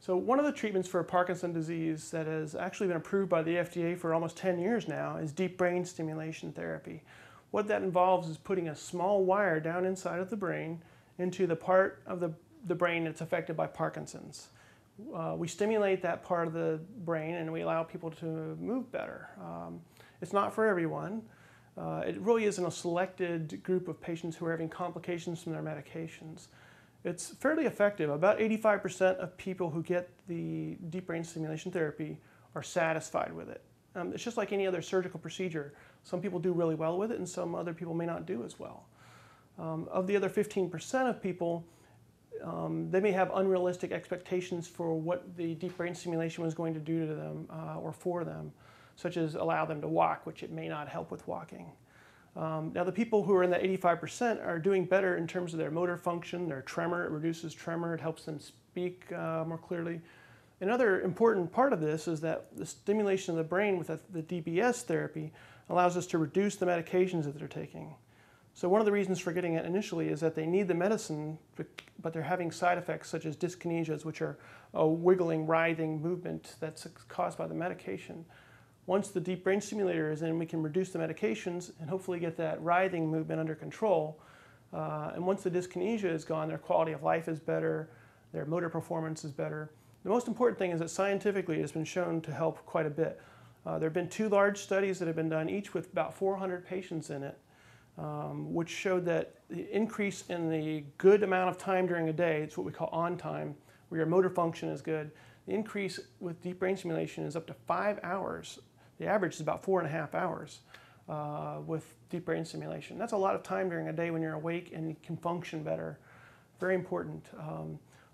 So one of the treatments for Parkinson's disease that has actually been approved by the FDA for almost 10 years now is deep brain stimulation therapy. What that involves is putting a small wire down inside of the brain into the part of the brain that's affected by Parkinson's. We stimulate that part of the brain and we allow people to move better. It's not for everyone. It really isn't a selected group of patients who are having complications from their medications. It's fairly effective. About 85% of people who get the deep brain stimulation therapy are satisfied with it. It's just like any other surgical procedure. Some people do really well with it and some other people may not do as well. Of the other 15% of people, they may have unrealistic expectations for what the deep brain stimulation was going to do to them or for them, such as allow them to walk, which it may not help with walking. Now the people who are in the 85% are doing better in terms of their motor function, their tremor. It reduces tremor, it helps them speak more clearly. Another important part of this is that the stimulation of the brain with the DBS therapy allows us to reduce the medications that they're taking. So one of the reasons for getting it initially is that they need the medicine, but they're having side effects such as dyskinesias, which are a wiggling, writhing movement that's caused by the medication. Once the deep brain stimulator is in, we can reduce the medications and hopefully get that writhing movement under control. And once the dyskinesia is gone, their quality of life is better, their motor performance is better. The most important thing is that scientifically it has been shown to help quite a bit. There have been 2 large studies that have been done, each with about 400 patients in it, which showed that the increase in the good amount of time during a day, it's what we call on time, where your motor function is good, the increase with deep brain stimulation is up to 5 hours. The average is about 4.5 hours with deep brain stimulation. That's a lot of time during a day when you're awake and can function better. Very important.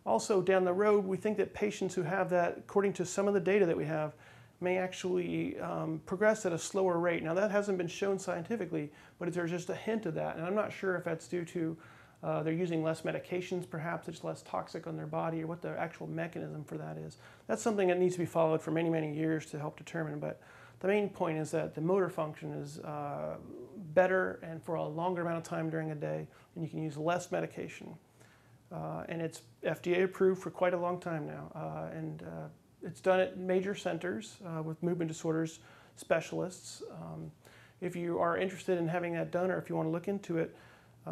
Also down the road, we think that patients who have that, according to some of the data that we have, may actually progress at a slower rate. Now that hasn't been shown scientifically, but there's just a hint of that. And I'm not sure if that's due to they're using less medications, perhaps it's less toxic on their body, or what the actual mechanism for that is. That's something that needs to be followed for many, many years to help determine. But the main point is that the motor function is better and for a longer amount of time during a day, and you can use less medication. And it's FDA approved for quite a long time now. It's done at major centers with movement disorders specialists. If you are interested in having that done, or if you want to look into it,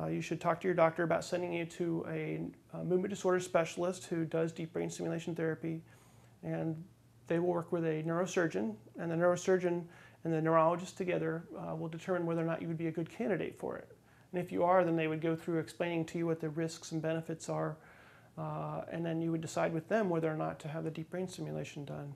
you should talk to your doctor about sending you to a movement disorder specialist who does deep brain stimulation therapy. And they will work with a neurosurgeon, and the neurosurgeon and the neurologist together will determine whether or not you would be a good candidate for it. And if you are, then they would go through explaining to you what the risks and benefits are, and then you would decide with them whether or not to have the deep brain stimulation done.